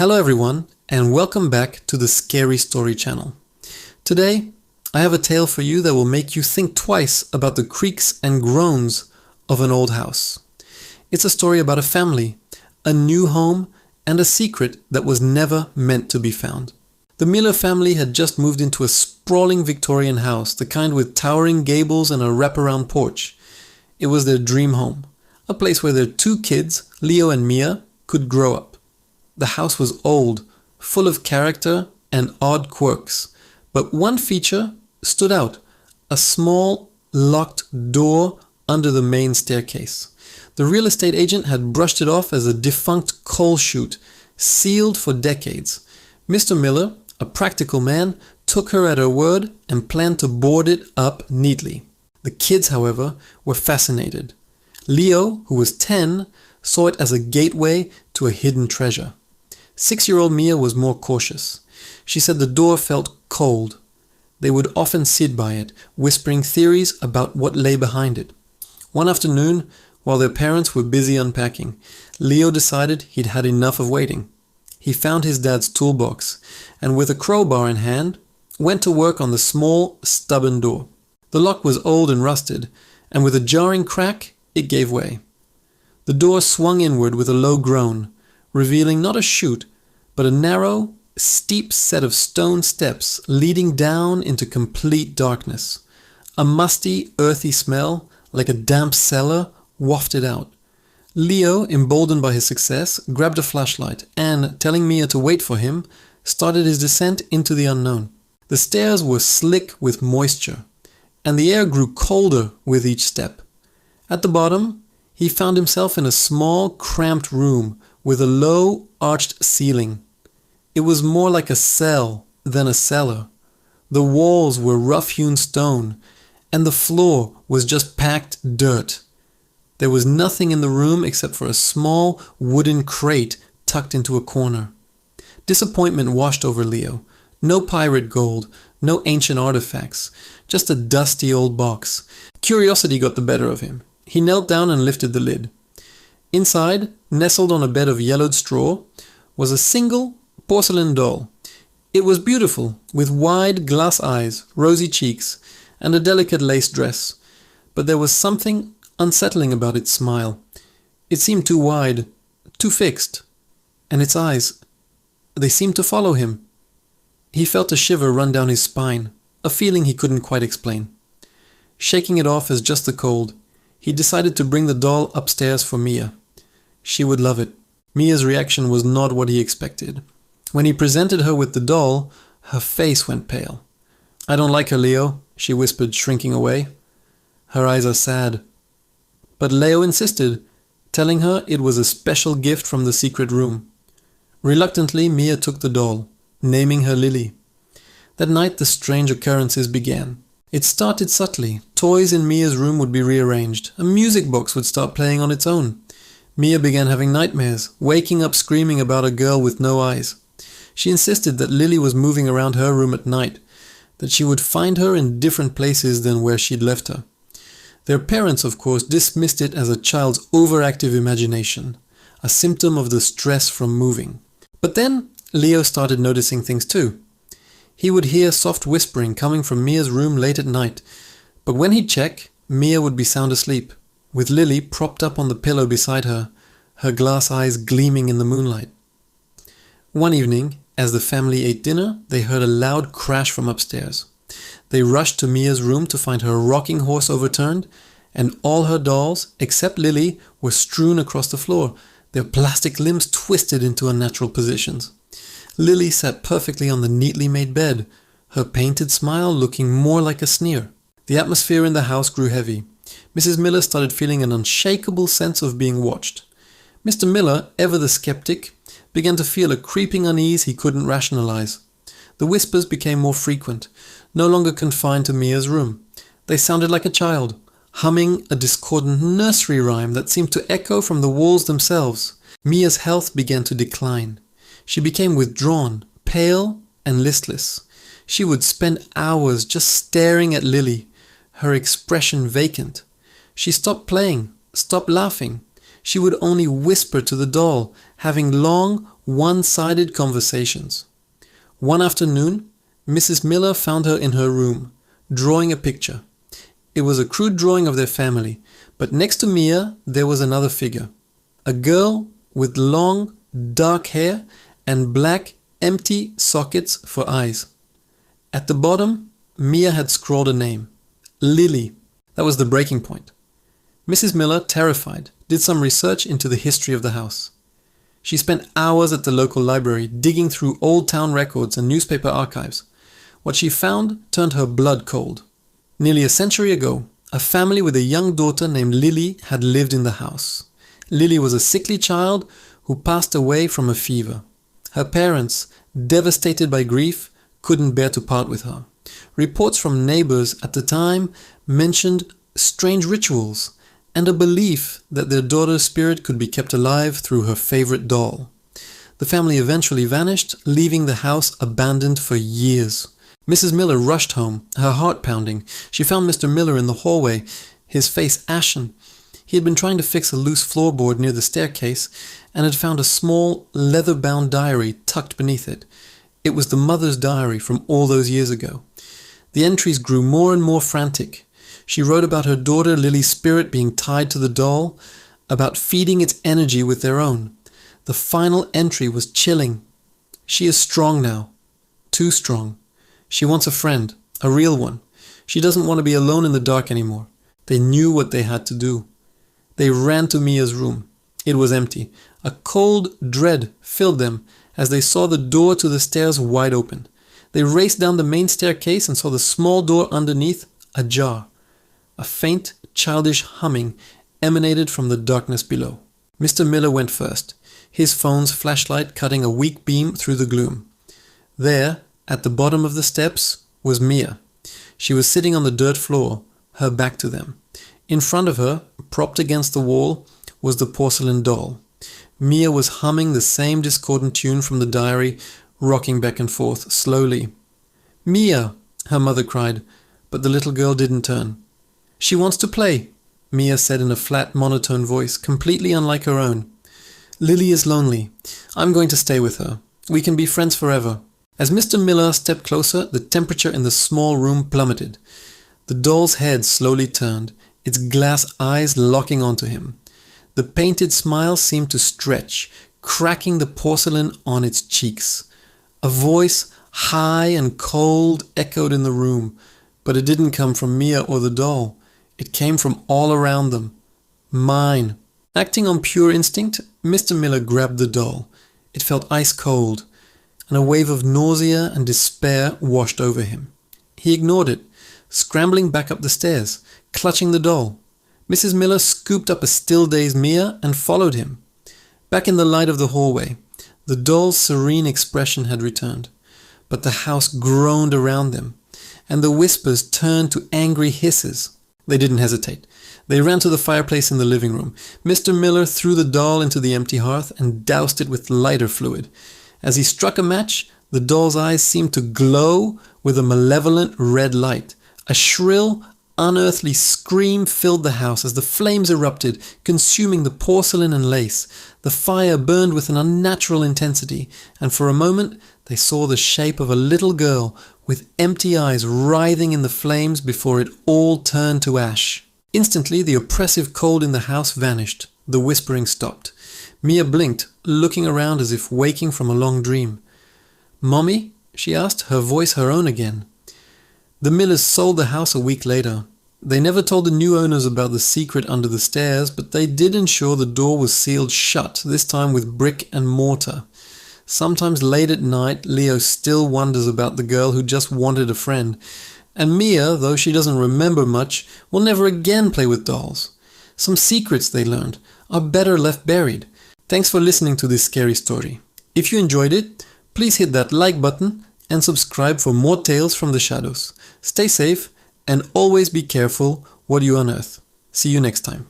Hello everyone, and welcome back to the Scary Story channel. Today, I have a tale for you that will make you think twice about the creaks and groans of an old house. It's a story about a family, a new home, and a secret that was never meant to be found. The Miller family had just moved into a sprawling Victorian house, the kind with towering gables and a wraparound porch. It was their dream home, a place where their two kids, Leo and Mia, could grow up. The house was old, full of character and odd quirks, but one feature stood out: a small, locked door under the main staircase. The real estate agent had brushed it off as a defunct coal chute, sealed for decades. Mr. Miller, a practical man, took her at her word and planned to board it up neatly. The kids, however, were fascinated. Leo, who was 10, saw it as a gateway to a hidden treasure. 6-year-old Mia was more cautious. She said the door felt cold. They would often sit by it, whispering theories about what lay behind it. One afternoon, while their parents were busy unpacking, Leo decided he'd had enough of waiting. He found his dad's toolbox, and with a crowbar in hand, went to work on the small, stubborn door. The lock was old and rusted, and with a jarring crack, it gave way. The door swung inward with a low groan, revealing not a chute, but a narrow, steep set of stone steps leading down into complete darkness. A musty, earthy smell, like a damp cellar, wafted out. Leo, emboldened by his success, grabbed a flashlight and, telling Mia to wait for him, started his descent into the unknown. The stairs were slick with moisture, and the air grew colder with each step. At the bottom, he found himself in a small, cramped room with a low, arched ceiling. It was more like a cell than a cellar. The walls were rough-hewn stone, and the floor was just packed dirt. There was nothing in the room except for a small wooden crate tucked into a corner. Disappointment washed over Leo. No pirate gold, no ancient artifacts, just a dusty old box. Curiosity got the better of him. He knelt down and lifted the lid. Inside, nestled on a bed of yellowed straw, was a single porcelain doll. It was beautiful, with wide glass eyes, rosy cheeks, and a delicate lace dress. But there was something unsettling about its smile. It seemed too wide, too fixed. And its eyes, they seemed to follow him. He felt a shiver run down his spine, a feeling he couldn't quite explain. Shaking it off as just the cold, he decided to bring the doll upstairs for Mia. She would love it. Mia's reaction was not what he expected. When he presented her with the doll, her face went pale. "I don't like her, Leo," she whispered, shrinking away. "Her eyes are sad." But Leo insisted, telling her it was a special gift from the secret room. Reluctantly, Mia took the doll, naming her Lily. That night the strange occurrences began. It started subtly. Toys in Mia's room would be rearranged. A music box would start playing on its own. Mia began having nightmares, waking up screaming about a girl with no eyes. She insisted that Lily was moving around her room at night, that she would find her in different places than where she'd left her. Their parents, of course, dismissed it as a child's overactive imagination, a symptom of the stress from moving. But then Leo started noticing things too. He would hear soft whispering coming from Mia's room late at night, but when he'd check, Mia would be sound asleep, with Lily propped up on the pillow beside her, her glass eyes gleaming in the moonlight. One evening, as the family ate dinner, they heard a loud crash from upstairs. They rushed to Mia's room to find her rocking horse overturned, and all her dolls, except Lily, were strewn across the floor, their plastic limbs twisted into unnatural positions. Lily sat perfectly on the neatly made bed, her painted smile looking more like a sneer. The atmosphere in the house grew heavy. Mrs. Miller started feeling an unshakable sense of being watched. Mr. Miller, ever the skeptic, began to feel a creeping unease he couldn't rationalize. The whispers became more frequent, no longer confined to Mia's room. They sounded like a child, humming a discordant nursery rhyme that seemed to echo from the walls themselves. Mia's health began to decline. She became withdrawn, pale and listless. She would spend hours just staring at Lily, her expression vacant. She stopped playing, stopped laughing. She would only whisper to the doll, having long, one-sided conversations. One afternoon, Mrs. Miller found her in her room, drawing a picture. It was a crude drawing of their family, but next to Mia there was another figure. A girl with long, dark hair and black, empty sockets for eyes. At the bottom, Mia had scrawled a name. Lily. That was the breaking point. Mrs. Miller, terrified, did some research into the history of the house. She spent hours at the local library digging through old town records and newspaper archives. What she found turned her blood cold. Nearly a century ago, a family with a young daughter named Lily had lived in the house. Lily was a sickly child who passed away from a fever. Her parents, devastated by grief, couldn't bear to part with her. Reports from neighbors at the time mentioned strange rituals and a belief that their daughter's spirit could be kept alive through her favorite doll. The family eventually vanished, leaving the house abandoned for years. Mrs. Miller rushed home, her heart pounding. She found Mr. Miller in the hallway, his face ashen. He had been trying to fix a loose floorboard near the staircase and had found a small, leather-bound diary tucked beneath it. It was the mother's diary from all those years ago. The entries grew more and more frantic. She wrote about her daughter Lily's spirit being tied to the doll, about feeding its energy with their own. The final entry was chilling. She is strong now. Too strong. She wants a friend, a real one. She doesn't want to be alone in the dark anymore. They knew what they had to do. They ran to Mia's room. It was empty. A cold dread filled them as they saw the door to the stairs wide open. They raced down the main staircase and saw the small door underneath ajar. A faint, childish humming emanated from the darkness below. Mr. Miller went first, his phone's flashlight cutting a weak beam through the gloom. There, at the bottom of the steps, was Mia. She was sitting on the dirt floor, her back to them. In front of her, propped against the wall, was the porcelain doll. Mia was humming the same discordant tune from the diary, rocking back and forth, slowly. "Mia!" her mother cried, but the little girl didn't turn. "She wants to play," Mia said in a flat, monotone voice, completely unlike her own. "Lily is lonely. I'm going to stay with her. We can be friends forever." As Mr. Miller stepped closer, the temperature in the small room plummeted. The doll's head slowly turned, its glass eyes locking onto him. The painted smile seemed to stretch, cracking the porcelain on its cheeks. A voice, high and cold, echoed in the room, but it didn't come from Mia or the doll. It came from all around them. "Mine." Acting on pure instinct, Mr. Miller grabbed the doll. It felt ice cold, and a wave of nausea and despair washed over him. He ignored it, scrambling back up the stairs, clutching the doll. Mrs. Miller scooped up a still-dazed Mia and followed him. Back in the light of the hallway, the doll's serene expression had returned, but the house groaned around them, and the whispers turned to angry hisses. They didn't hesitate. They ran to the fireplace in the living room. Mr. Miller threw the doll into the empty hearth and doused it with lighter fluid. As he struck a match, the doll's eyes seemed to glow with a malevolent red light. A shrill, unearthly scream filled the house as the flames erupted, consuming the porcelain and lace. The fire burned with an unnatural intensity, and for a moment they saw the shape of a little girl with empty eyes writhing in the flames before it all turned to ash. Instantly, the oppressive cold in the house vanished. The whispering stopped. Mia blinked, looking around as if waking from a long dream. "Mommy?" she asked, her voice her own again. The Millers sold the house a week later. They never told the new owners about the secret under the stairs, but they did ensure the door was sealed shut, this time with brick and mortar. Sometimes late at night, Leo still wonders about the girl who just wanted a friend. And Mia, though she doesn't remember much, will never again play with dolls. Some secrets they learned are better left buried. Thanks for listening to this scary story. If you enjoyed it, please hit that like button and subscribe for more tales from the shadows. Stay safe and always be careful what you unearth. See you next time.